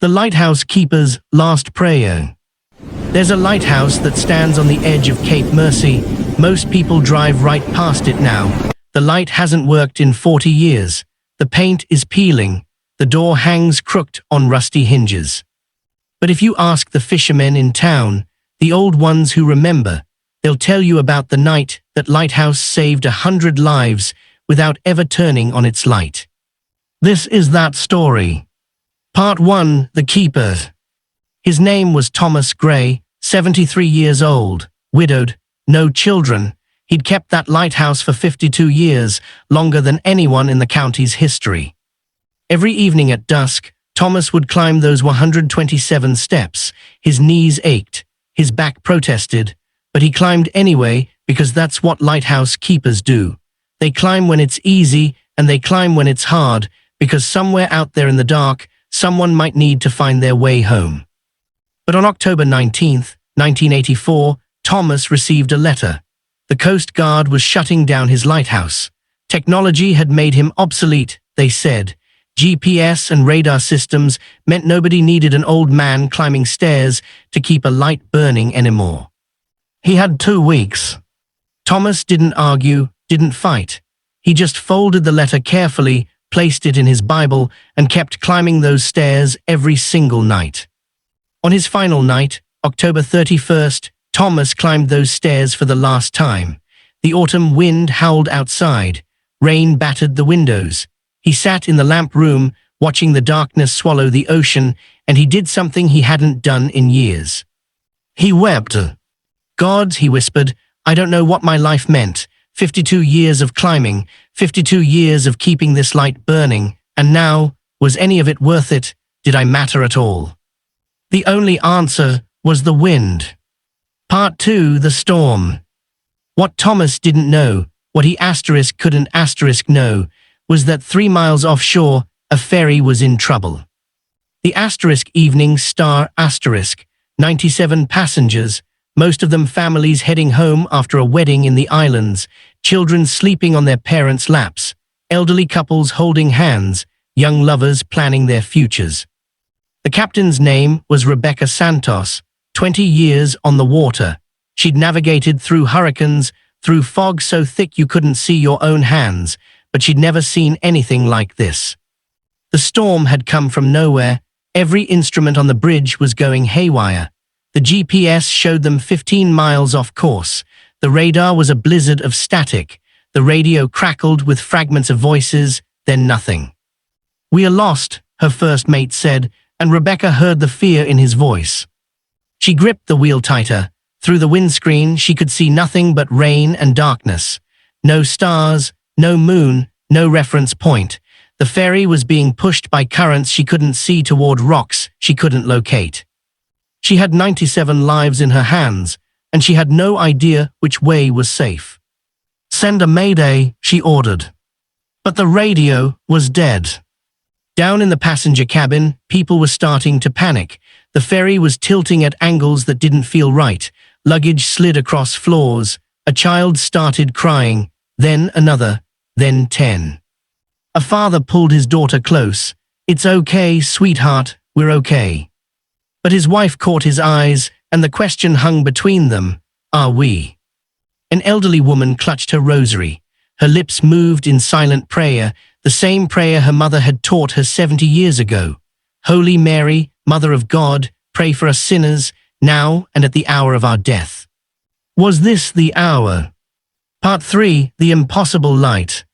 The lighthouse keeper's last prayer. There's a lighthouse that stands on the edge of Cape Mercy. Most people drive right past it now. The light hasn't worked in 40 years. The paint is peeling. The door hangs crooked on rusty hinges. But if you ask the fishermen in town, the old ones who remember, they'll tell you about the night that lighthouse saved 100 lives without ever turning on its light. This is that story. Part 1. The Keeper. His name was Thomas Gray, 73 years old, widowed, no children. He'd kept that lighthouse for 52 years, longer than anyone in the county's history. Every evening at dusk, Thomas would climb those 127 steps. His knees ached, his back protested, but he climbed anyway because that's what lighthouse keepers do. They climb when it's easy and they climb when it's hard, because somewhere out there in the dark, someone might need to find their way home. But on October 19th, 1984, Thomas received a letter. The Coast Guard was shutting down his lighthouse. Technology had made him obsolete, they said. GPS and radar systems meant nobody needed an old man climbing stairs to keep a light burning anymore. He had 2 weeks. Thomas didn't argue, didn't fight. He just folded the letter carefully, placed it in his Bible, and kept climbing those stairs every single night. On his final night, October 31st, Thomas climbed those stairs for the last time. The autumn wind howled outside. Rain battered the windows. He sat in the lamp room, watching the darkness swallow the ocean, and he did something he hadn't done in years. He wept. "God," he whispered, "I don't know what my life meant. 52 years of climbing, 52 years of keeping this light burning, and now, was any of it worth it? Did I matter at all?" The only answer was the wind. Part 2. The Storm. What Thomas didn't know, what he couldn't know, was that 3 miles offshore, a ferry was in trouble. The Evening Star 97 passengers, most of them families heading home after a wedding in the islands, children sleeping on their parents' laps, elderly couples holding hands, young lovers planning their futures. The captain's name was Rebecca Santos, 20 years on the water. She'd navigated through hurricanes, through fog so thick you couldn't see your own hands, but she'd never seen anything like this. The storm had come from nowhere. Every instrument on the bridge was going haywire. The GPS showed them 15 miles off course. The radar was a blizzard of static. The radio crackled with fragments of voices, then nothing. "We are lost," her first mate said, and Rebecca heard the fear in his voice. She gripped the wheel tighter. Through the windscreen, she could see nothing but rain and darkness. No stars, no moon, no reference point. The ferry was being pushed by currents she couldn't see toward rocks she couldn't locate. She had 97 lives in her hands, and she had no idea which way was safe. "Send a mayday," she ordered. But the radio was dead. Down in the passenger cabin, people were starting to panic. The ferry was tilting at angles that didn't feel right. Luggage slid across floors. A child started crying, then another, then 10. A father pulled his daughter close. "It's okay, sweetheart, we're okay." But his wife caught his eyes, and the question hung between them, "Are we?" An elderly woman clutched her rosary. Her lips moved in silent prayer, the same prayer her mother had taught her 70 years ago. "Holy Mary, Mother of God, pray for us sinners, now and at the hour of our death." Was this the hour? Part 3. The Impossible Light.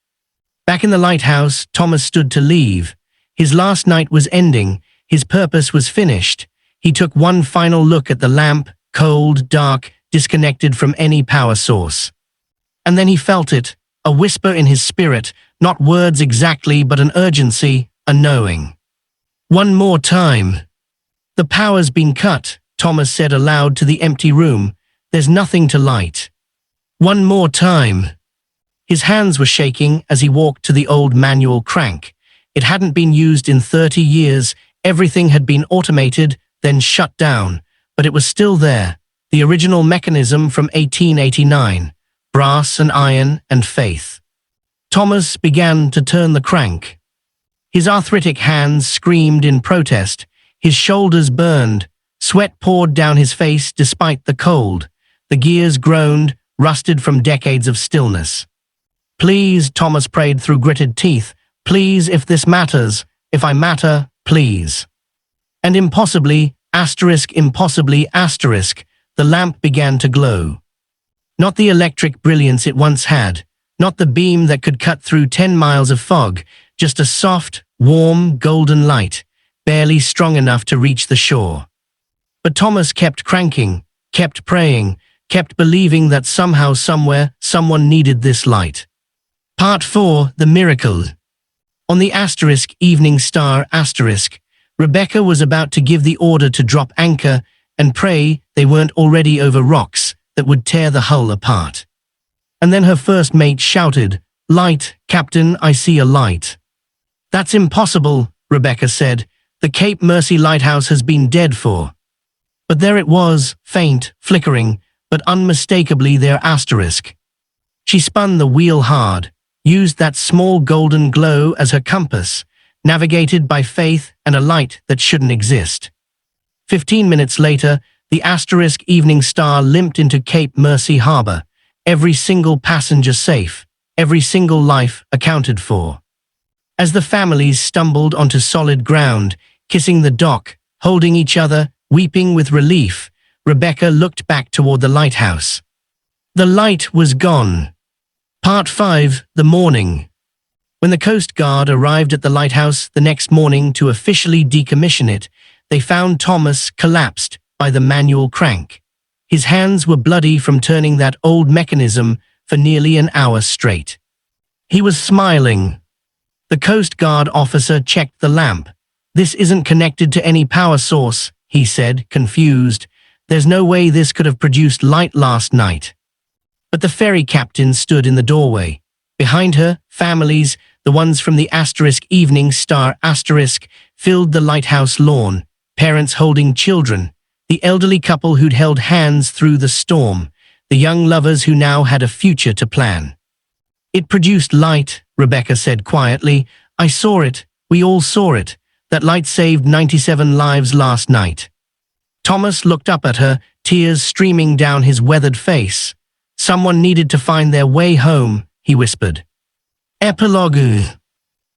Back in the lighthouse, Thomas stood to leave. His last night was ending. His purpose was finished. He took one final look at the lamp, cold, dark, disconnected from any power source. And then he felt it, a whisper in his spirit, not words exactly, but an urgency, a knowing. "One more time." "The power's been cut," Thomas said aloud to the empty room. "There's nothing to light." "One more time." His hands were shaking as he walked to the old manual crank. It hadn't been used in 30 years. Everything had been automated, then shut down, but it was still there, the original mechanism from 1889, brass and iron and faith. Thomas began to turn the crank. His arthritic hands screamed in protest. His shoulders burned, sweat poured down his face despite the cold. The gears groaned, rusted from decades of stillness. Please, Thomas prayed through gritted teeth. Please, if this matters, if I matter, please. And impossibly, impossibly, the lamp began to glow. Not the electric brilliance it once had, not the beam that could cut through 10 miles of fog, just a soft, warm, golden light, barely strong enough to reach the shore. But Thomas kept cranking, kept praying, kept believing that somehow, somewhere, someone needed this light. Part 4, The Miracle. On the evening star Rebecca was about to give the order to drop anchor and pray they weren't already over rocks that would tear the hull apart. And then her first mate shouted, "Light, Captain, I see a light." "That's impossible," Rebecca said. "The Cape Mercy lighthouse has been dead for." But there it was, faint, flickering, but unmistakably there. She spun the wheel hard, used that small golden glow as her compass, navigated by faith and a light that shouldn't exist. 15 minutes later, the evening star limped into Cape Mercy harbor, every single passenger safe, every single life accounted for. As the families stumbled onto solid ground, kissing the dock, holding each other, weeping with relief, Rebecca looked back toward the lighthouse. The light was gone. Part 5, The Morning. When the Coast Guard arrived at the lighthouse the next morning to officially decommission it, they found Thomas collapsed by the manual crank. His hands were bloody from turning that old mechanism for nearly an hour straight. He was smiling. The Coast Guard officer checked the lamp. "This isn't connected to any power source," he said, confused. "There's no way this could have produced light last night." But the ferry captain stood in the doorway. Behind her, families, the ones from the evening star filled the lighthouse lawn, parents holding children, the elderly couple who'd held hands through the storm, the young lovers who now had a future to plan. "It produced light," Rebecca said quietly. "I saw it. We all saw it. That light saved 97 lives last night." Thomas looked up at her, tears streaming down his weathered face. "Someone needed to find their way home," he whispered. Epilogue.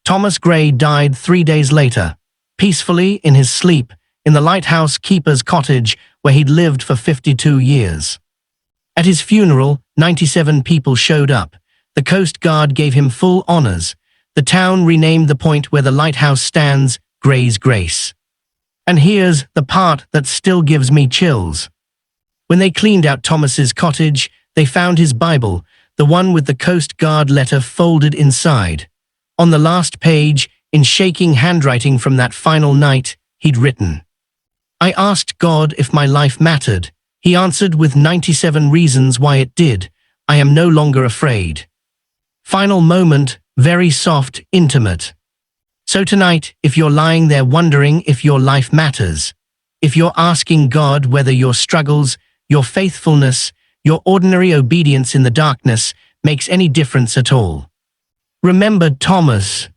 Thomas Gray died 3 days later, peacefully in his sleep, in the lighthouse keeper's cottage where he'd lived for 52 years. At his funeral, 97 people showed up. The Coast Guard gave him full honors. The town renamed the point where the lighthouse stands Gray's Grace. And here's the part that still gives me chills. When they cleaned out Thomas's cottage, they found his Bible, the one with the Coast Guard letter folded inside. On the last page, in shaking handwriting from that final night, he'd written, "I asked God if my life mattered. He answered with 97 reasons why it did. I am no longer afraid." Final moment, very soft, intimate. So tonight, if you're lying there wondering if your life matters, if you're asking God whether your struggles, your faithfulness, your ordinary obedience in the darkness makes any difference at all, remember Thomas.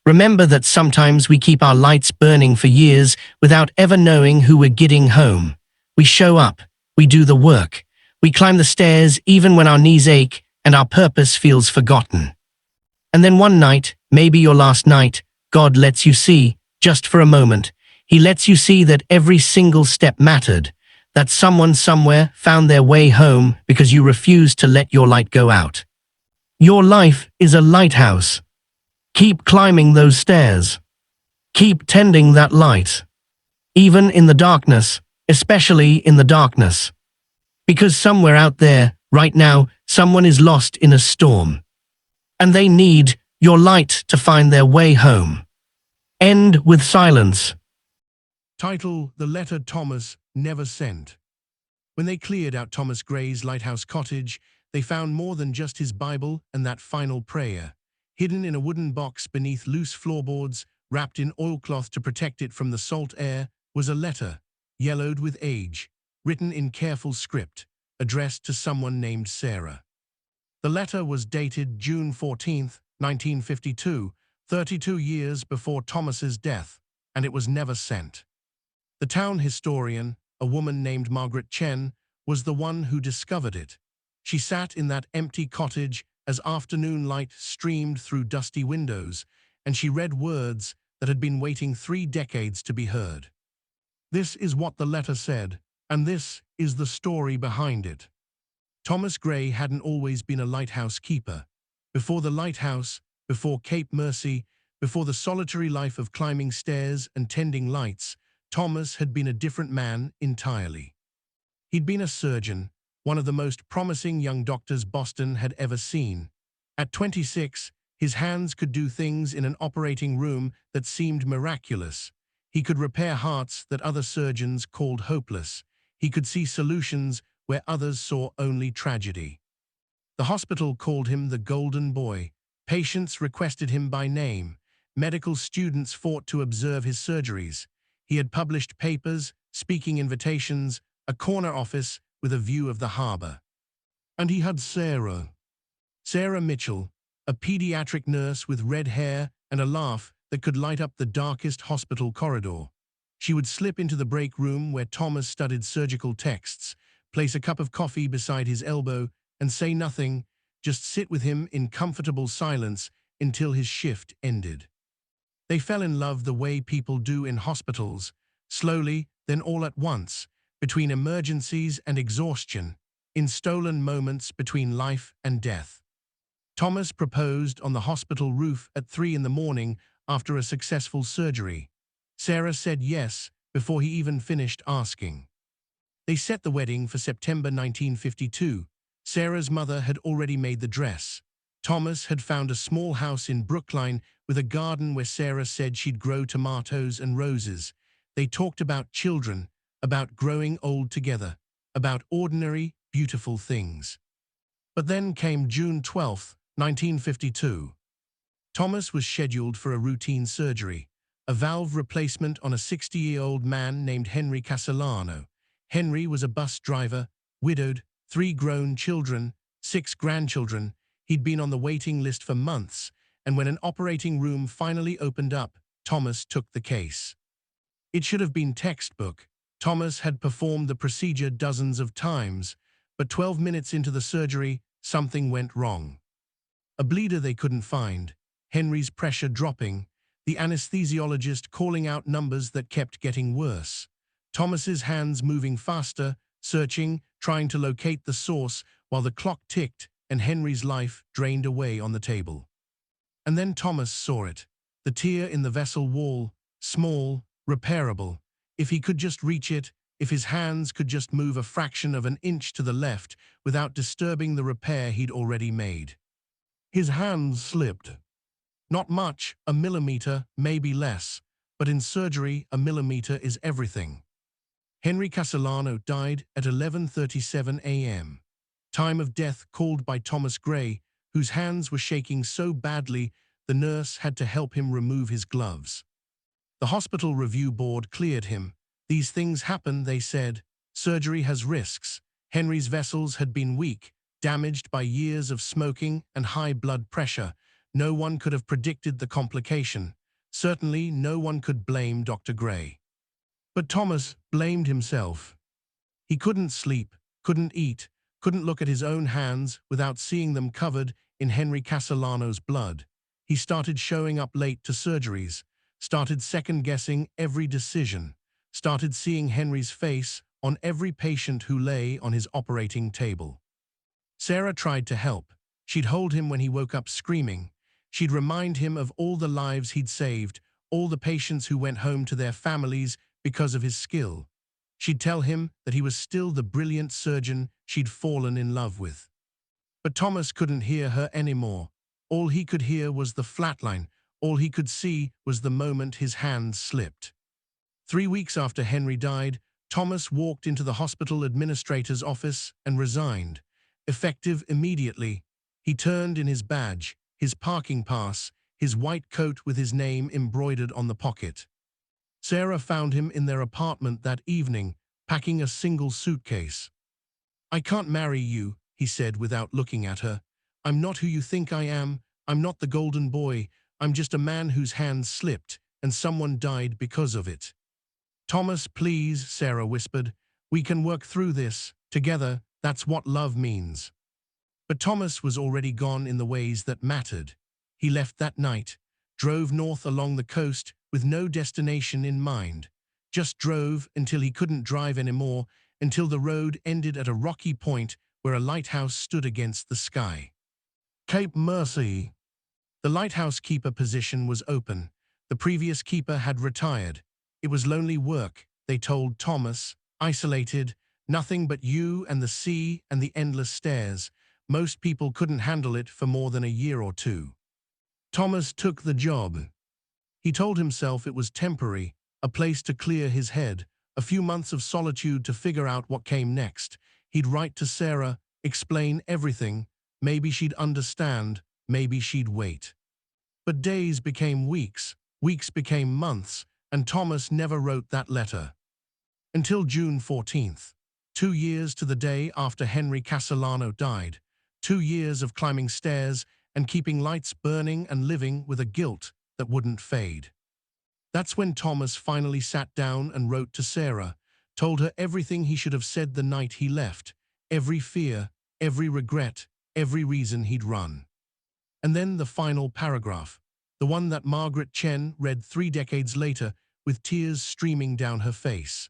Remember that sometimes we keep our lights burning for years without ever knowing who we're getting home. We show up, we do the work, we climb the stairs even when our knees ache and our purpose feels forgotten. And then one night, maybe your last night, God lets you see, just for a moment, He lets you see that every single step mattered, that someone somewhere found their way home because you refused to let your light go out. Your life is a lighthouse. Keep climbing those stairs. Keep tending that light. Even in the darkness, especially in the darkness. Because somewhere out there, right now, someone is lost in a storm. And they need your light to find their way home. End with silence. Title: The Letter Thomas Never Sent. When they cleared out Thomas Gray's lighthouse cottage, they found more than just his Bible and that final prayer. Hidden in a wooden box beneath loose floorboards, wrapped in oilcloth to protect it from the salt air, was a letter, yellowed with age, written in careful script, addressed to someone named Sarah. The letter was dated June 14, 1952, 32 years before Thomas's death, and it was never sent. The town historian, a woman named Margaret Chen, was the one who discovered it. She sat in that empty cottage as afternoon light streamed through dusty windows, and she read words that had been waiting 3 decades to be heard. This is what the letter said, and this is the story behind it. Thomas Gray hadn't always been a lighthouse keeper. Before the lighthouse, before Cape Mercy, before the solitary life of climbing stairs and tending lights, Thomas had been a different man entirely. He'd been a surgeon, one of the most promising young doctors Boston had ever seen. At 26, his hands could do things in an operating room that seemed miraculous. He could repair hearts that other surgeons called hopeless. He could see solutions where others saw only tragedy. The hospital called him the Golden Boy. Patients requested him by name. Medical students fought to observe his surgeries. He had published papers, speaking invitations, a corner office with a view of the harbor. And he had Sarah Mitchell, a pediatric nurse with red hair and a laugh that could light up the darkest hospital corridor. She would slip into the break room where Thomas studied surgical texts, place a cup of coffee beside his elbow, and say nothing, just sit with him in comfortable silence until his shift ended. They fell in love the way people do in hospitals, slowly, then all at once, between emergencies and exhaustion, in stolen moments between life and death. Thomas proposed on the hospital roof at 3 in the morning after a successful surgery. Sarah said yes before he even finished asking. They set the wedding for September 1952. Sarah's mother had already made the dress. Thomas had found a small house in Brookline with a garden where Sarah said she'd grow tomatoes and roses. They talked about children, about growing old together, about ordinary, beautiful things. But then came June 12, 1952. Thomas was scheduled for a routine surgery, a valve replacement on a 60-year-old man named Henry Castellano. Henry was a bus driver, widowed, 3 grown children, 6 grandchildren. He'd been on the waiting list for months, and when an operating room finally opened up, Thomas took the case. It should have been textbook. Thomas had performed the procedure dozens of times, but 12 minutes into the surgery, something went wrong. A bleeder they couldn't find, Henry's pressure dropping, the anesthesiologist calling out numbers that kept getting worse. Thomas's hands moving faster, searching, trying to locate the source while the clock ticked and Henry's life drained away on the table. And then Thomas saw it, the tear in the vessel wall, small, repairable. If he could just reach it, if his hands could just move a fraction of an inch to the left without disturbing the repair he'd already made. His hands slipped. Not much, a millimeter, maybe less, but in surgery, a millimeter is everything. Henry Castellano died at 11:37 a.m. Time of death called by Thomas Gray, whose hands were shaking so badly the nurse had to help him remove his gloves. The hospital review board cleared him. These things happen, they said. Surgery has risks. Henry's vessels had been weak, damaged by years of smoking and high blood pressure. No one could have predicted the complication. Certainly, no one could blame Dr. Gray. But Thomas blamed himself. He couldn't sleep, couldn't eat, couldn't look at his own hands without seeing them covered in Henry Castellano's blood. He started showing up late to surgeries, started second-guessing every decision, started seeing Henry's face on every patient who lay on his operating table. Sarah tried to help. She'd hold him when he woke up screaming. She'd remind him of all the lives he'd saved, all the patients who went home to their families because of his skill. She'd tell him that he was still the brilliant surgeon she'd fallen in love with. But Thomas couldn't hear her anymore. All he could hear was the flatline. All he could see was the moment his hands slipped. 3 weeks after Henry died, Thomas walked into the hospital administrator's office and resigned. Effective immediately, he turned in his badge, his parking pass, his white coat with his name embroidered on the pocket. Sarah found him in their apartment that evening, packing a single suitcase. "I can't marry you," he said without looking at her. "I'm not who you think I am. I'm not the golden boy. I'm just a man whose hands slipped, and someone died because of it." Thomas, please, Sarah whispered. We can work through this. Together, that's what love means. But Thomas was already gone in the ways that mattered. He left that night, drove north along the coast with no destination in mind. Just drove until he couldn't drive anymore, until the road ended at a rocky point where a lighthouse stood against the sky. Cape Mercy. The lighthouse keeper position was open. The previous keeper had retired. It was lonely work, they told Thomas, isolated, nothing but you and the sea and the endless stairs. Most people couldn't handle it for more than a year or two. Thomas took the job. He told himself it was temporary, a place to clear his head, a few months of solitude to figure out what came next. He'd write to Sarah, explain everything. Maybe she'd understand, maybe she'd wait. But days became weeks, weeks became months, and Thomas never wrote that letter. Until June 14th, 2 years to the day after Henry Castellano died, 2 years of climbing stairs and keeping lights burning and living with a guilt that wouldn't fade. That's when Thomas finally sat down and wrote to Sarah, told her everything he should have said the night he left, every fear, every regret, every reason he'd run. And then the final paragraph, the one that Margaret Chen read 3 decades later with tears streaming down her face.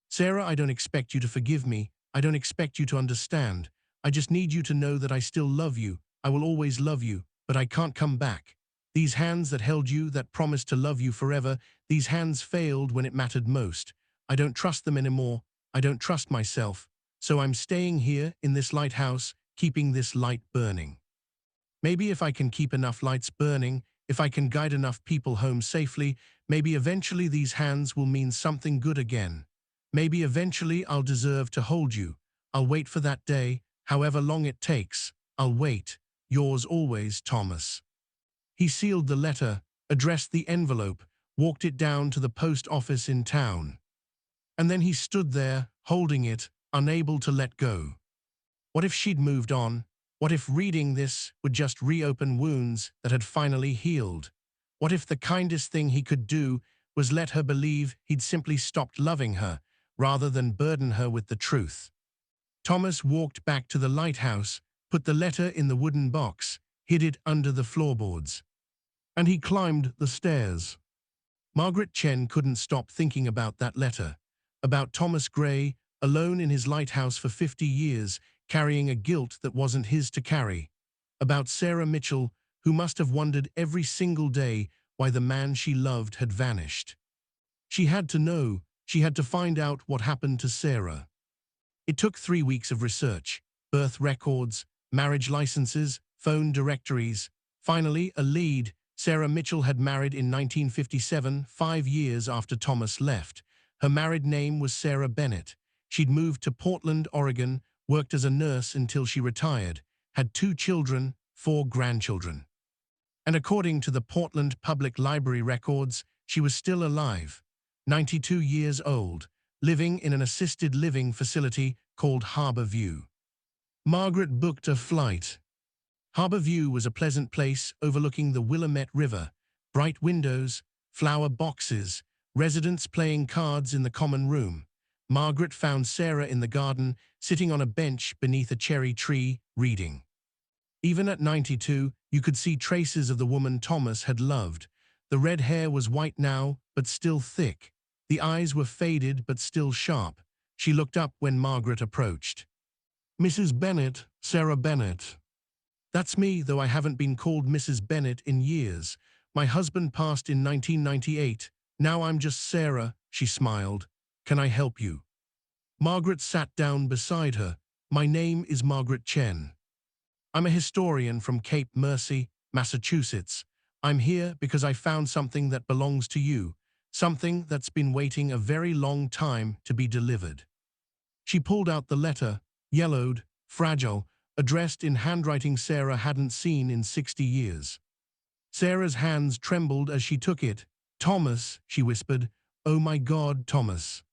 Sarah, I don't expect you to forgive me. I don't expect you to understand. I just need you to know that I still love you. I will always love you, but I can't come back. These hands that held you, that promised to love you forever, these hands failed when it mattered most. I don't trust them anymore. I don't trust myself. So I'm staying here in this lighthouse, keeping this light burning. Maybe if I can keep enough lights burning, if I can guide enough people home safely, maybe eventually these hands will mean something good again. Maybe eventually I'll deserve to hold you. I'll wait for that day, however long it takes. I'll wait. Yours always, Thomas. He sealed the letter, addressed the envelope, walked it down to the post office in town. And then he stood there, holding it, unable to let go. What if she'd moved on? What if reading this would just reopen wounds that had finally healed? What if the kindest thing he could do was let her believe he'd simply stopped loving her, rather than burden her with the truth? Thomas walked back to the lighthouse, put the letter in the wooden box, hid it under the floorboards. And he climbed the stairs. Margaret Chen couldn't stop thinking about that letter, about Thomas Gray, alone in his lighthouse for 50 years, carrying a guilt that wasn't his to carry, about Sarah Mitchell, who must have wondered every single day why the man she loved had vanished. She had to know, she had to find out what happened to Sarah. It took 3 weeks of research, birth records, marriage licenses, phone directories. Finally, a lead. Sarah Mitchell had married in 1957, 5 years after Thomas left. Her married name was Sarah Bennett. She'd moved to Portland, Oregon, worked as a nurse until she retired, had 2 children, 4 grandchildren. And according to the Portland Public Library records, she was still alive, 92 years old, living in an assisted living facility called Harbor View. Margaret booked a flight. Harbor View was a pleasant place overlooking the Willamette River, bright windows, flower boxes, residents playing cards in the common room. Margaret found Sarah in the garden, sitting on a bench beneath a cherry tree, reading. Even at 92, you could see traces of the woman Thomas had loved. The red hair was white now, but still thick. The eyes were faded, but still sharp. She looked up when Margaret approached. "Mrs. Bennett, Sarah Bennett." "That's me, though I haven't been called Mrs. Bennett in years. My husband passed in 1998. Now I'm just Sarah," she smiled. "Can I help you?" Margaret sat down beside her. "My name is Margaret Chen. I'm a historian from Cape Mercy, Massachusetts. I'm here because I found something that belongs to you, something that's been waiting a very long time to be delivered." She pulled out the letter, yellowed, fragile, addressed in handwriting Sarah hadn't seen in 60 years. Sarah's hands trembled as she took it. "Thomas," she whispered. "Oh my God, Thomas.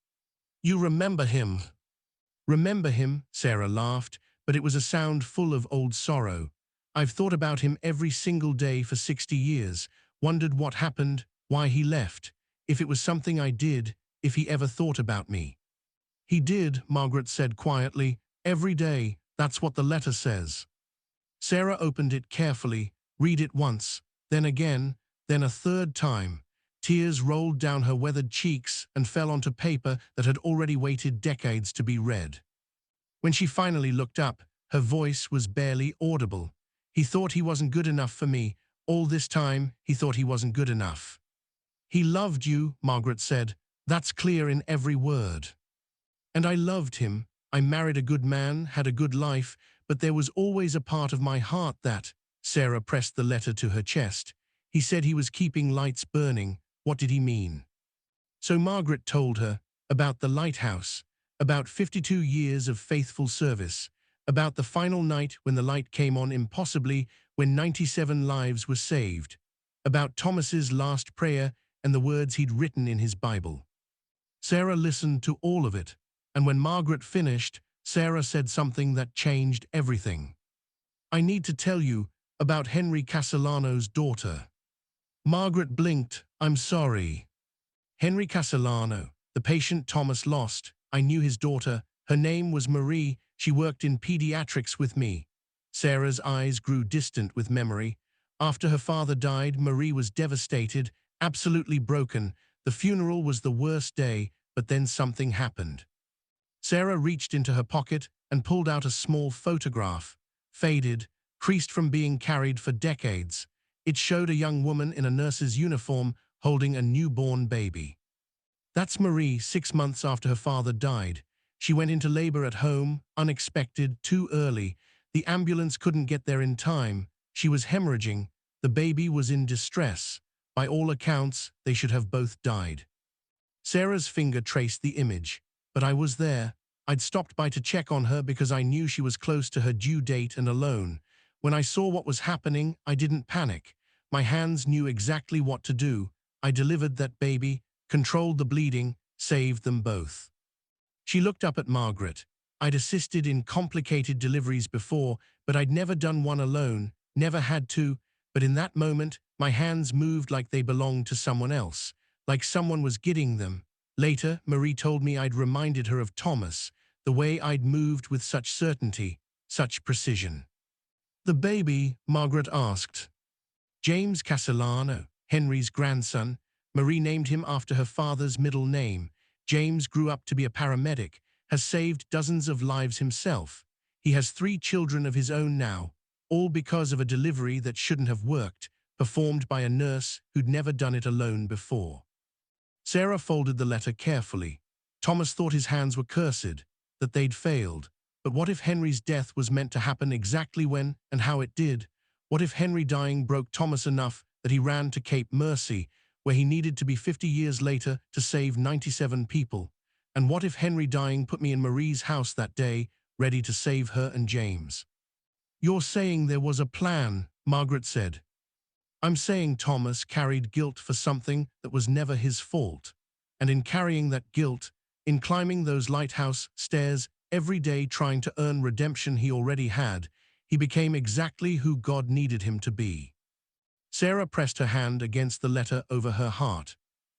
You remember him." "Remember him?" Sarah laughed, but it was a sound full of old sorrow. "I've thought about him every single day for 60 years, wondered what happened, why he left. If it was something I did, if he ever thought about me. He did, Margaret said quietly. Every day, that's what the letter says. Sarah opened it carefully, read it once, then again, then a third time. Tears rolled down her weathered cheeks and fell onto paper that had already waited decades to be read. When she finally looked up, her voice was barely audible. He thought he wasn't good enough for me. All this time, he thought he wasn't good enough. He loved you, Margaret said. That's clear in every word. And I loved him. I married a good man, had a good life, but there was always a part of my heart that— Sarah pressed the letter to her chest. He said he was keeping lights burning. What did he mean? So Margaret told her about the lighthouse, about 52 years of faithful service, about the final night when the light came on impossibly, when 97 lives were saved, about Thomas's last prayer and the words he'd written in his Bible. Sarah listened to all of it, and when Margaret finished, Sarah said something that changed everything. I need to tell you about Henry Castellano's daughter. Margaret blinked. I'm sorry. Henry Castellano, the patient Thomas lost. I knew his daughter. Her name was Marie. She worked in pediatrics with me. Sarah's eyes grew distant with memory. After her father died, Marie was devastated, absolutely broken. The funeral was the worst day, but then something happened. Sarah reached into her pocket and pulled out a small photograph, faded, creased from being carried for decades. It showed a young woman in a nurse's uniform holding a newborn baby. That's Marie 6 months after her father died. She went into labor at home, unexpected, too early. The ambulance couldn't get there in time. She was hemorrhaging. The baby was in distress. By all accounts, they should have both died. Sarah's finger traced the image. But I was there. I'd stopped by to check on her because I knew she was close to her due date and alone. When I saw what was happening, I didn't panic. My hands knew exactly what to do. I delivered that baby, controlled the bleeding, saved them both. She looked up at Margaret. I'd assisted in complicated deliveries before, but I'd never done one alone, never had to. But in that moment, my hands moved like they belonged to someone else, like someone was guiding them. Later, Marie told me I'd reminded her of Thomas, the way I'd moved with such certainty, such precision. The baby, Margaret asked. James Castellano, Henry's grandson. Marie named him after her father's middle name. James grew up to be a paramedic, has saved dozens of lives himself. He has 3 children of his own now, all because of a delivery that shouldn't have worked, performed by a nurse who'd never done it alone before. Sarah folded the letter carefully. Thomas thought his hands were cursed, that they'd failed. But what if Henry's death was meant to happen exactly when and how it did? What if Henry dying broke Thomas enough that he ran to Cape Mercy, where he needed to be 50 years later to save 97 people? And what if Henry dying put me in Marie's house that day, ready to save her and James? You're saying there was a plan, Margaret said. I'm saying Thomas carried guilt for something that was never his fault. And in carrying that guilt, in climbing those lighthouse stairs every day trying to earn redemption he already had, he became exactly who God needed him to be. Sarah pressed her hand against the letter over her heart.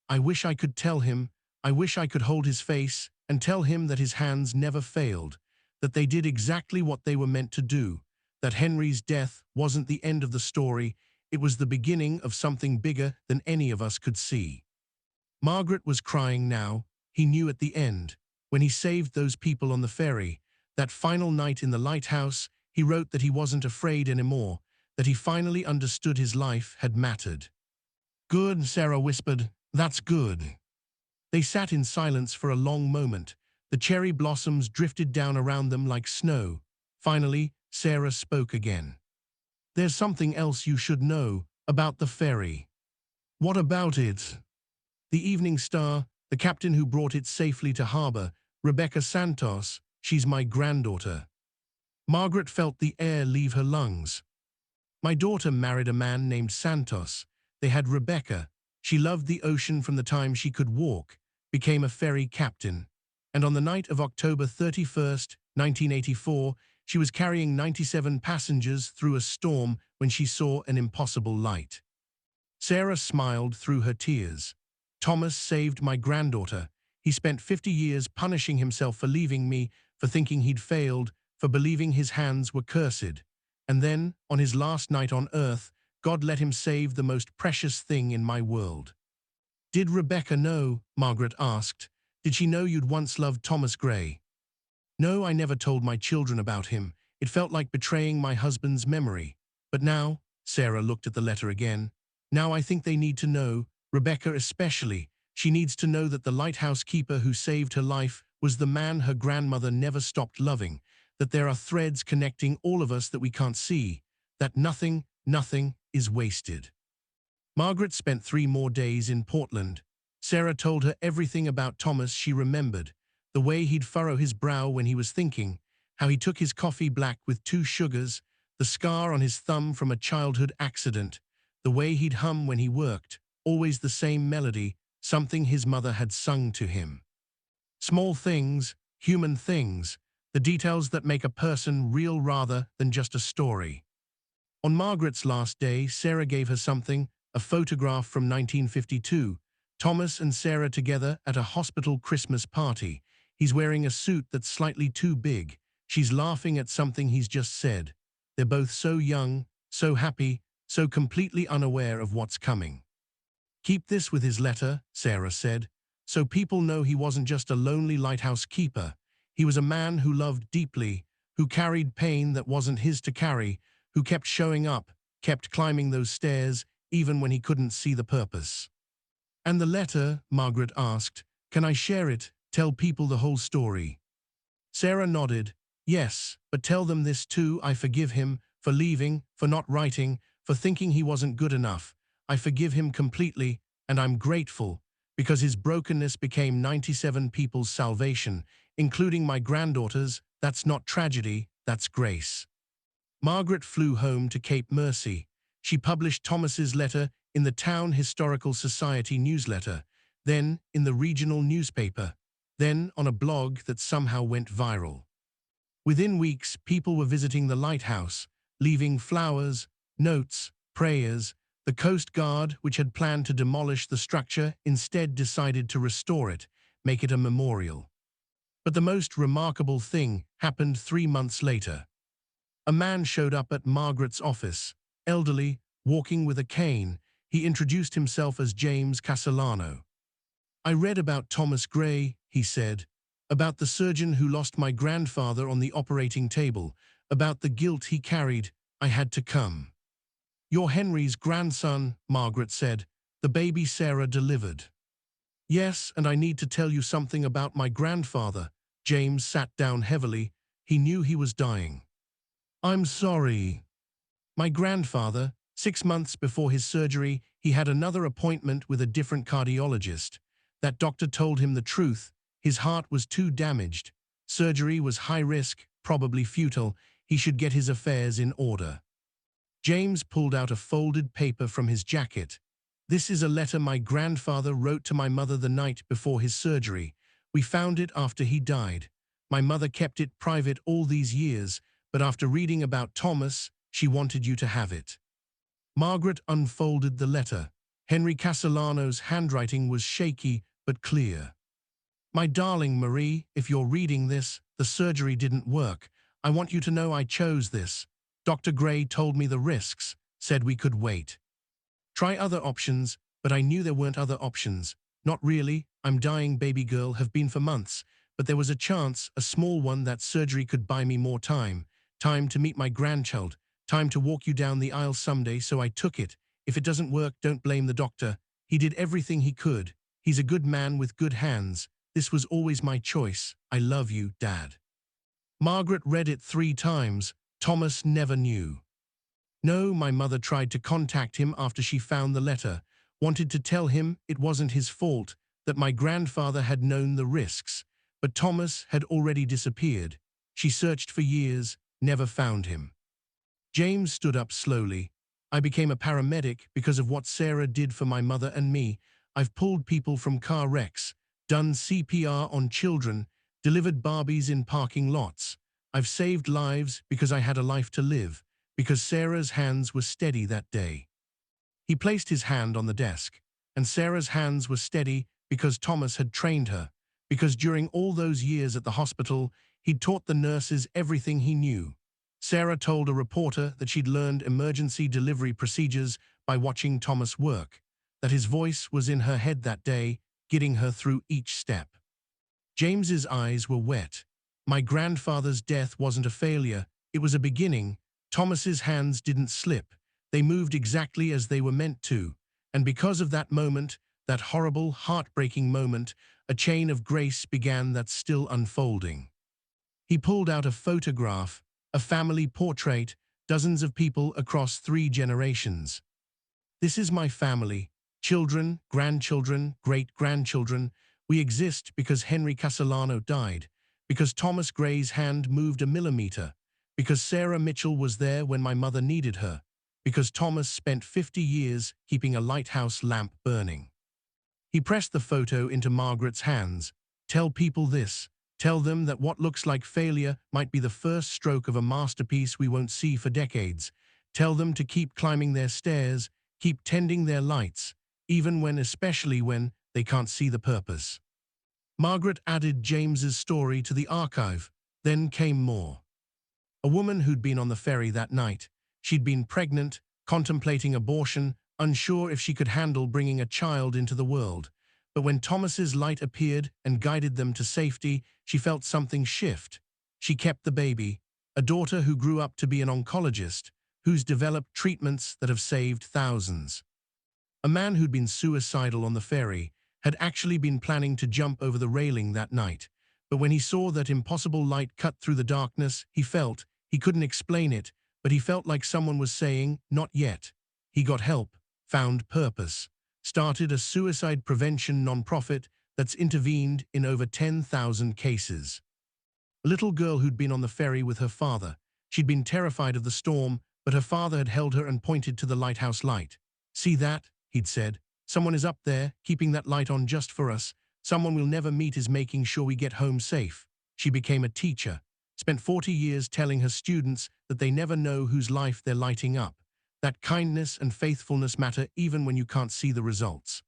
I wish I could tell him, I wish I could hold his face and tell him that his hands never failed, that they did exactly what they were meant to do, that Henry's death wasn't the end of the story, it was the beginning of something bigger than any of us could see. Margaret was crying now. He knew at the end, when he saved those people on the ferry, that final night in the lighthouse, he wrote that he wasn't afraid anymore, that he finally understood his life had mattered. Good, Sarah whispered. That's good. They sat in silence for a long moment. The cherry blossoms drifted down around them like snow. Finally, Sarah spoke again. There's something else you should know about the ferry. What about it? The Evening Star, the captain who brought it safely to harbor, Rebecca Santos, she's my granddaughter. Margaret felt the air leave her lungs. My daughter married a man named Santos. They had Rebecca. She loved the ocean from the time she could walk, became a ferry captain. And on the night of October 31st, 1984, she was carrying 97 passengers through a storm when she saw an impossible light. Sarah smiled through her tears. Thomas saved my granddaughter. He spent 50 years punishing himself for leaving me, for thinking he'd failed, for believing his hands were cursed. And then, on his last night on earth, God let him save the most precious thing in my world. Did Rebecca know? Margaret asked. Did she know you'd once loved Thomas Gray? No, I never told my children about him. It felt like betraying my husband's memory. But now, Sarah looked at the letter again, now I think they need to know, Rebecca especially. She needs to know that the lighthouse keeper who saved her life was the man her grandmother never stopped loving, that there are threads connecting all of us that we can't see, that nothing is wasted. Margaret spent 3 more days in Portland. Sarah told her everything about Thomas she remembered, the way he'd furrow his brow when he was thinking, how he took his coffee black with 2 sugars, the scar on his thumb from a childhood accident, the way he'd hum when he worked, always the same melody, something his mother had sung to him. Small things, human things, the details that make a person real rather than just a story. On Margaret's last day, Sarah gave her something, a photograph from 1952, Thomas and Sarah together at a hospital Christmas party. He's wearing a suit that's slightly too big. She's laughing at something he's just said. They're both so young, so happy, so completely unaware of what's coming. Keep this with his letter, Sarah said, so people know he wasn't just a lonely lighthouse keeper. He was a man who loved deeply, who carried pain that wasn't his to carry, who kept showing up, kept climbing those stairs, even when he couldn't see the purpose. And the letter, Margaret asked, can I share it, tell people the whole story? Sarah nodded. Yes, but tell them this too. I forgive him for leaving, for not writing, for thinking he wasn't good enough. I forgive him completely, and I'm grateful, because his brokenness became 97 people's salvation, including my granddaughter's. That's not tragedy, that's grace. Margaret flew home to Cape Mercy. She published Thomas's letter in the Town Historical Society newsletter, then in the regional newspaper, then on a blog that somehow went viral. Within weeks, people were visiting the lighthouse, leaving flowers, notes, prayers. The Coast Guard, which had planned to demolish the structure, instead decided to restore it, make it a memorial. But the most remarkable thing happened 3 months later. A man showed up at Margaret's office, elderly, walking with a cane. He introduced himself as James Castellano. I read about Thomas Gray, he said, about the surgeon who lost my grandfather on the operating table, about the guilt he carried. I had to come. You're Henry's grandson, Margaret said, the baby Sarah delivered. Yes, and I need to tell you something about my grandfather. James sat down heavily. He knew he was dying. I'm sorry. My grandfather, 6 months before his surgery, he had another appointment with a different cardiologist. That doctor told him the truth. His heart was too damaged. Surgery was high risk, probably futile. He should get his affairs in order. James pulled out a folded paper from his jacket. This is a letter my grandfather wrote to my mother the night before his surgery. We found it after he died. My mother kept it private all these years, but after reading about Thomas, she wanted you to have it. Margaret unfolded the letter. Henry Castellano's handwriting was shaky but clear. My darling Marie, if you're reading this, the surgery didn't work. I want you to know I chose this. Dr. Gray told me the risks, said we could wait. Try other options, but I knew there weren't other options. Not really, I'm dying, baby girl, have been for months, but there was a chance, a small one, that surgery could buy me more time. Time to meet my grandchild, time to walk you down the aisle someday, so I took it. If it doesn't work, don't blame the doctor. He did everything he could. He's a good man with good hands. This was always my choice. I love you, Dad. Margaret read it 3 times. Thomas never knew. No, my mother tried to contact him after she found the letter, wanted to tell him it wasn't his fault, that my grandfather had known the risks. But Thomas had already disappeared. She searched for years, never found him. James stood up slowly. I became a paramedic because of what Sarah did for my mother and me. I've pulled people from car wrecks, done CPR on children, delivered Barbies in parking lots. I've saved lives because I had a life to live, because Sarah's hands were steady that day. He placed his hand on the desk, and Sarah's hands were steady because Thomas had trained her. because during all those years at the hospital, he'd taught the nurses everything he knew. Sarah told a reporter that she'd learned emergency delivery procedures by watching Thomas work, that his voice was in her head that day, getting her through each step. James's eyes were wet. My grandfather's death wasn't a failure, it was a beginning. Thomas's hands didn't slip. They moved exactly as they were meant to. And because of that moment, that horrible, heartbreaking moment, a chain of grace began that's still unfolding. He pulled out a photograph, a family portrait, dozens of people across 3 generations. This is my family, children, grandchildren, great-grandchildren. We exist because Henry Castellano died, because Thomas Gray's hand moved a millimeter, because Sarah Mitchell was there when my mother needed her, because Thomas spent 50 years keeping a lighthouse lamp burning. He pressed the photo into Margaret's hands. Tell people this. Tell them that what looks like failure might be the first stroke of a masterpiece we won't see for decades. Tell them to keep climbing their stairs, keep tending their lights, especially when they can't see the purpose. Margaret added James's story to the archive. Then came more. A woman who'd been on the ferry that night. She'd been pregnant, contemplating abortion, unsure if she could handle bringing a child into the world. But when Thomas's light appeared and guided them to safety, she felt something shift. She kept the baby, a daughter who grew up to be an oncologist, who's developed treatments that have saved thousands. A man who'd been suicidal on the ferry had actually been planning to jump over the railing that night. But when he saw that impossible light cut through the darkness, he couldn't explain it, but he felt like someone was saying, not yet. He got help, found purpose, started a suicide prevention nonprofit that's intervened in over 10,000 cases. A little girl who'd been on the ferry with her father. She'd been terrified of the storm, but her father had held her and pointed to the lighthouse light. See that? He'd said. Someone is up there, keeping that light on just for us. Someone we'll never meet is making sure we get home safe. She became a teacher, spent 40 years telling her students that they never know whose life they're lighting up, that kindness and faithfulness matter even when you can't see the results.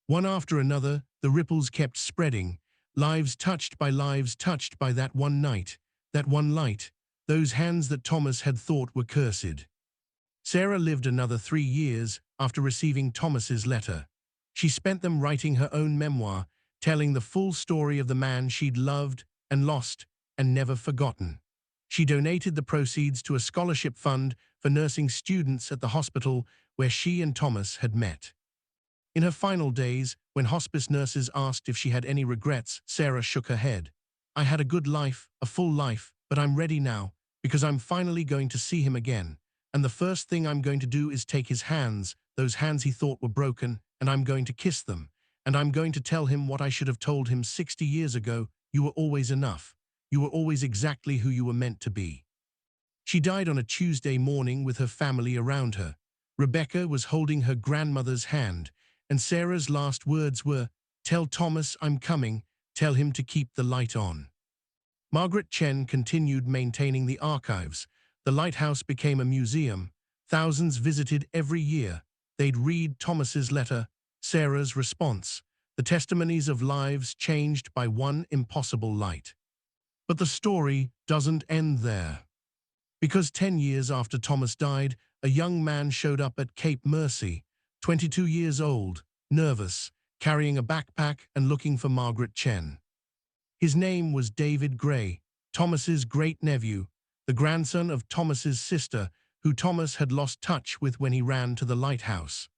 One after another, the ripples kept spreading, lives touched by that one night, that one light, those hands that Thomas had thought were cursed. Sarah lived another 3 years after receiving Thomas's letter. She spent them writing her own memoir, telling the full story of the man she'd loved and lost and never forgotten. She donated the proceeds to a scholarship fund for nursing students at the hospital where she and Thomas had met. In her final days, when hospice nurses asked if she had any regrets, Sarah shook her head. I had a good life, a full life, but I'm ready now, because I'm finally going to see him again. And the first thing I'm going to do is take his hands, those hands he thought were broken, and I'm going to kiss them. And I'm going to tell him what I should have told him 60 years ago. You were always enough. You were always exactly who you were meant to be. She died on a Tuesday morning with her family around her. Rebecca was holding her grandmother's hand, and Sarah's last words were, "Tell Thomas I'm coming, tell him to keep the light on." Margaret Chen continued maintaining the archives. The lighthouse became a museum. Thousands visited every year. They'd read Thomas's letter, Sarah's response, the testimonies of lives changed by one impossible light. But the story doesn't end there. Because 10 years after Thomas died, a young man showed up at Cape Mercy, 22 years old, nervous, carrying a backpack and looking for Margaret Chen. His name was David Gray, Thomas's great-nephew, the grandson of Thomas's sister, who Thomas had lost touch with when he ran to the lighthouse.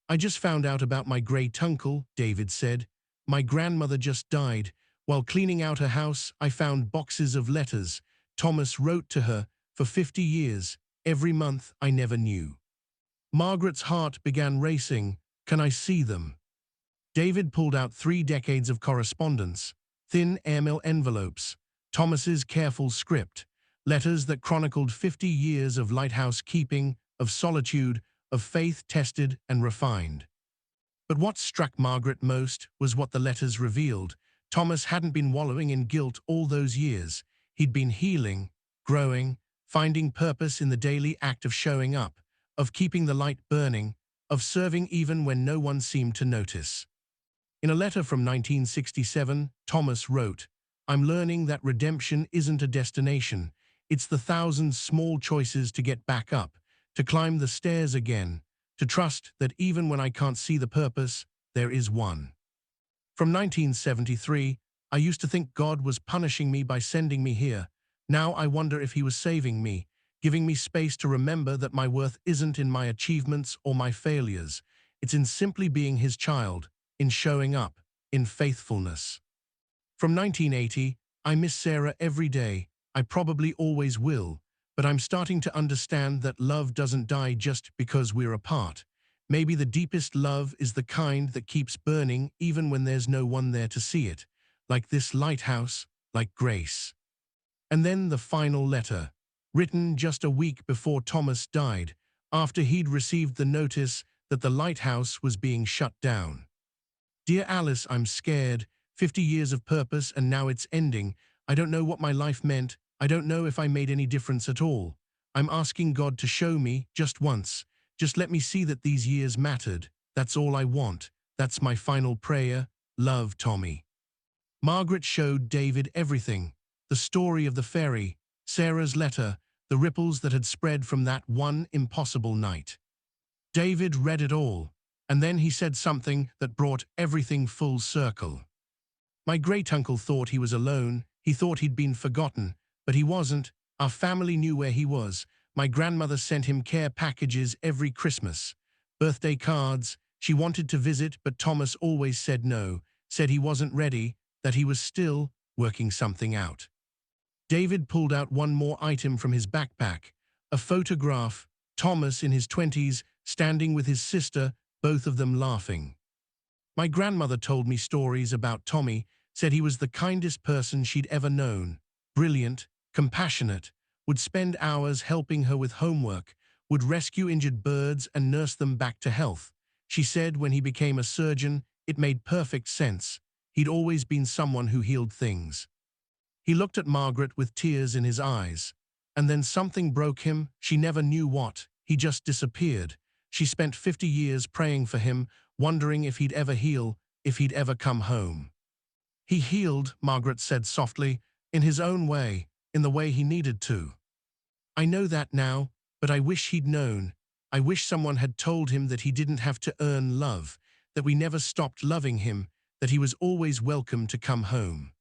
I just found out about my great-uncle, David said. My grandmother just died. While cleaning out her house, I found boxes of letters Thomas wrote to her for 50 years. Every month I never knew. Margaret's heart began racing. Can I see them? David pulled out 3 decades of correspondence, thin airmail envelopes, Thomas's careful script, letters that chronicled 50 years of lighthouse keeping, of solitude, of faith tested and refined. But what struck Margaret most was what the letters revealed. Thomas hadn't been wallowing in guilt all those years. He'd been healing, growing, finding purpose in the daily act of showing up, of keeping the light burning, of serving even when no one seemed to notice. In a letter from 1967, Thomas wrote, "I'm learning that redemption isn't a destination. It's the thousand small choices to get back up, to climb the stairs again, to trust that even when I can't see the purpose, there is one." From 1973, I used to think God was punishing me by sending me here. Now I wonder if he was saving me, giving me space to remember that my worth isn't in my achievements or my failures. It's in simply being his child, in showing up, in faithfulness. From 1980, I miss Sarah every day. I probably always will, but I'm starting to understand that love doesn't die just because we're apart. Maybe the deepest love is the kind that keeps burning even when there's no one there to see it, like this lighthouse, like grace. And then the final letter, written just a week before Thomas died, after he'd received the notice that the lighthouse was being shut down. "Dear Alice, I'm scared. 50 years of purpose and now it's ending. I don't know what my life meant. I don't know if I made any difference at all. I'm asking God to show me, just once. Just let me see that these years mattered. That's all I want. That's my final prayer. Love, Tommy." Margaret showed David everything. The story of the ferry, Sarah's letter, the ripples that had spread from that one impossible night. David read it all, and then he said something that brought everything full circle. "My great-uncle thought he was alone. He thought he'd been forgotten, but he wasn't. Our family knew where he was. My grandmother sent him care packages every Christmas. Birthday cards. She wanted to visit, but Thomas always said no, said he wasn't ready, that he was still working something out." David pulled out one more item from his backpack, a photograph, Thomas in his 20s, standing with his sister, both of them laughing. "My grandmother told me stories about Tommy, said he was the kindest person she'd ever known, brilliant, compassionate, would spend hours helping her with homework, would rescue injured birds and nurse them back to health. She said when he became a surgeon, it made perfect sense. He'd always been someone who healed things." He looked at Margaret with tears in his eyes. And then something broke him, she never knew what. He just disappeared. She spent 50 years praying for him, wondering if he'd ever heal, if he'd ever come home. "He healed," Margaret said softly, "in his own way, in the way he needed to. I know that now, but I wish he'd known. I wish someone had told him that he didn't have to earn love, that we never stopped loving him, that he was always welcome to come home."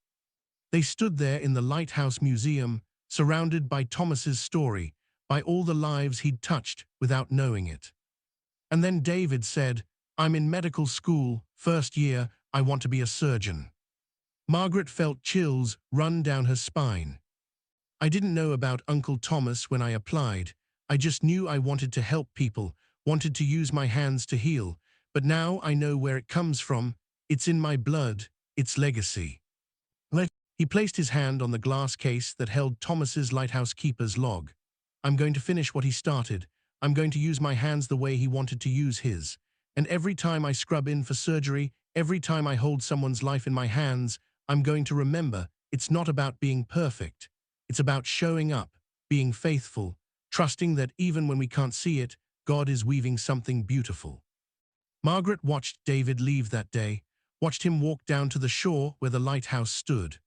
They stood there in the Lighthouse Museum, surrounded by Thomas's story, by all the lives he'd touched without knowing it. And then David said, "I'm in medical school, first year, I want to be a surgeon." Margaret felt chills run down her spine. "I didn't know about Uncle Thomas when I applied. I just knew I wanted to help people, wanted to use my hands to heal. But now I know where it comes from. It's in my blood, it's legacy." He placed his hand on the glass case that held Thomas's lighthouse keeper's log. "I'm going to finish what he started. I'm going to use my hands the way he wanted to use his. And every time I scrub in for surgery, every time I hold someone's life in my hands, I'm going to remember it's not about being perfect. It's about showing up, being faithful, trusting that even when we can't see it, God is weaving something beautiful." Margaret watched David leave that day, watched him walk down to the shore where the lighthouse stood,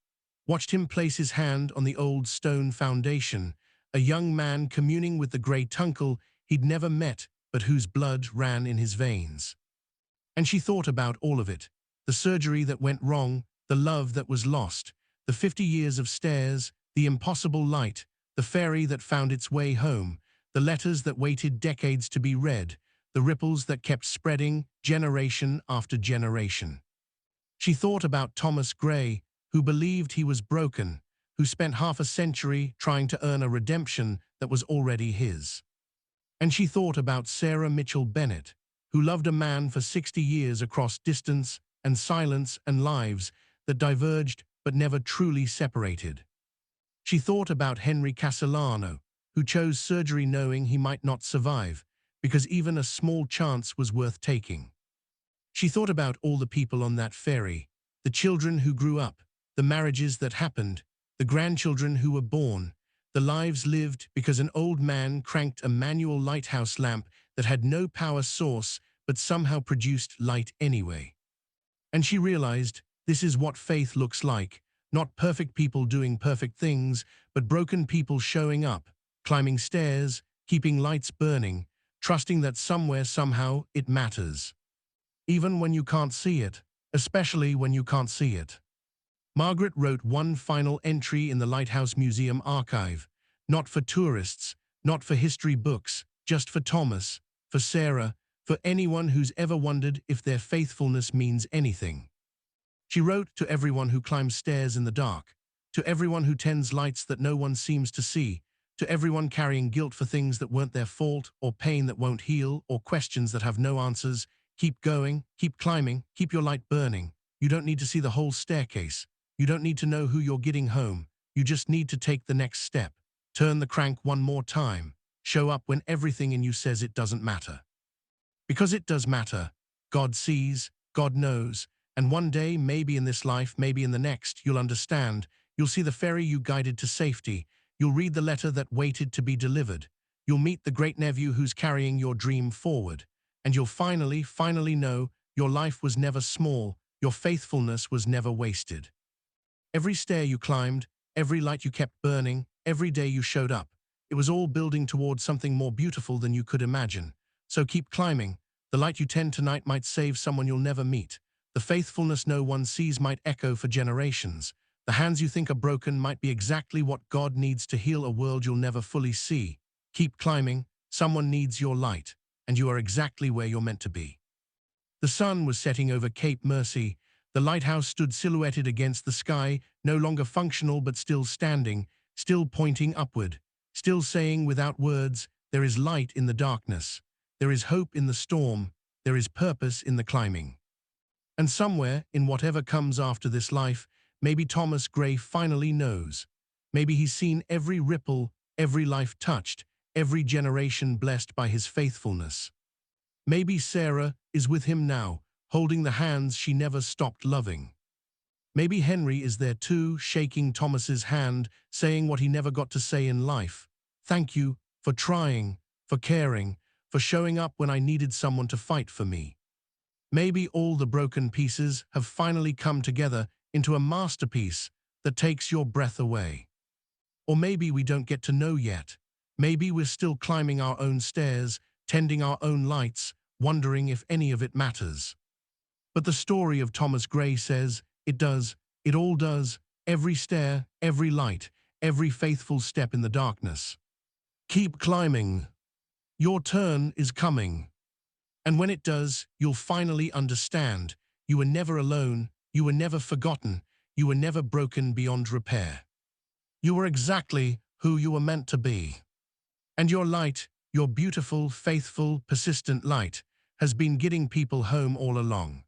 watched him place his hand on the old stone foundation, a young man communing with the great uncle he'd never met but whose blood ran in his veins. And she thought about all of it, the surgery that went wrong, the love that was lost, the 50 years of stairs, the impossible light, the ferry that found its way home, the letters that waited decades to be read, the ripples that kept spreading generation after generation. She thought about Thomas Gray, who believed he was broken, who spent half a century trying to earn a redemption that was already his. And she thought about Sarah Mitchell Bennett, who loved a man for 60 years across distance and silence and lives that diverged but never truly separated. She thought about Henry Castellano, who chose surgery knowing he might not survive, because even a small chance was worth taking. She thought about all the people on that ferry, the children who grew up, the marriages that happened, the grandchildren who were born, the lives lived because an old man cranked a manual lighthouse lamp that had no power source but somehow produced light anyway. And she realized this is what faith looks like, not perfect people doing perfect things, but broken people showing up, climbing stairs, keeping lights burning, trusting that somewhere, somehow, it matters. Even when you can't see it, especially when you can't see it. Margaret wrote one final entry in the Lighthouse Museum archive, not for tourists, not for history books, just for Thomas, for Sarah, for anyone who's ever wondered if their faithfulness means anything. She wrote to everyone who climbs stairs in the dark, to everyone who tends lights that no one seems to see, to everyone carrying guilt for things that weren't their fault, or pain that won't heal, or questions that have no answers. Keep going, keep climbing, keep your light burning. You don't need to see the whole staircase. You don't need to know who you're getting home. You just need to take the next step. Turn the crank one more time. Show up when everything in you says it doesn't matter. Because it does matter. God sees, God knows, and one day, maybe in this life, maybe in the next, you'll understand. You'll see the ferry you guided to safety. You'll read the letter that waited to be delivered. You'll meet the great nephew who's carrying your dream forward. And you'll finally know your life was never small, your faithfulness was never wasted. Every stair you climbed, every light you kept burning, every day you showed up, it was all building towards something more beautiful than you could imagine. So keep climbing. The light you tend tonight might save someone you'll never meet. The faithfulness no one sees might echo for generations. The hands you think are broken might be exactly what God needs to heal a world you'll never fully see. Keep climbing. Someone needs your light, and you are exactly where you're meant to be. The sun was setting over Cape Mercy. The lighthouse stood silhouetted against the sky, no longer functional but still standing, still pointing upward, still saying without words, there is light in the darkness. There is hope in the storm. There is purpose in the climbing. And somewhere, in whatever comes after this life, maybe Thomas Gray finally knows. Maybe he's seen every ripple, every life touched, every generation blessed by his faithfulness. Maybe Sarah is with him now, holding the hands she never stopped loving. Maybe Henry is there too, shaking Thomas's hand, saying what he never got to say in life. Thank you for trying, for caring, for showing up when I needed someone to fight for me. Maybe all the broken pieces have finally come together into a masterpiece that takes your breath away. Or maybe we don't get to know yet. Maybe we're still climbing our own stairs, tending our own lights, wondering if any of it matters. But the story of Thomas Gray says, it does, it all does, every stair, every light, every faithful step in the darkness. Keep climbing. Your turn is coming. And when it does, you'll finally understand. You were never alone, you were never forgotten, you were never broken beyond repair. You were exactly who you were meant to be. And your light, your beautiful, faithful, persistent light, has been getting people home all along.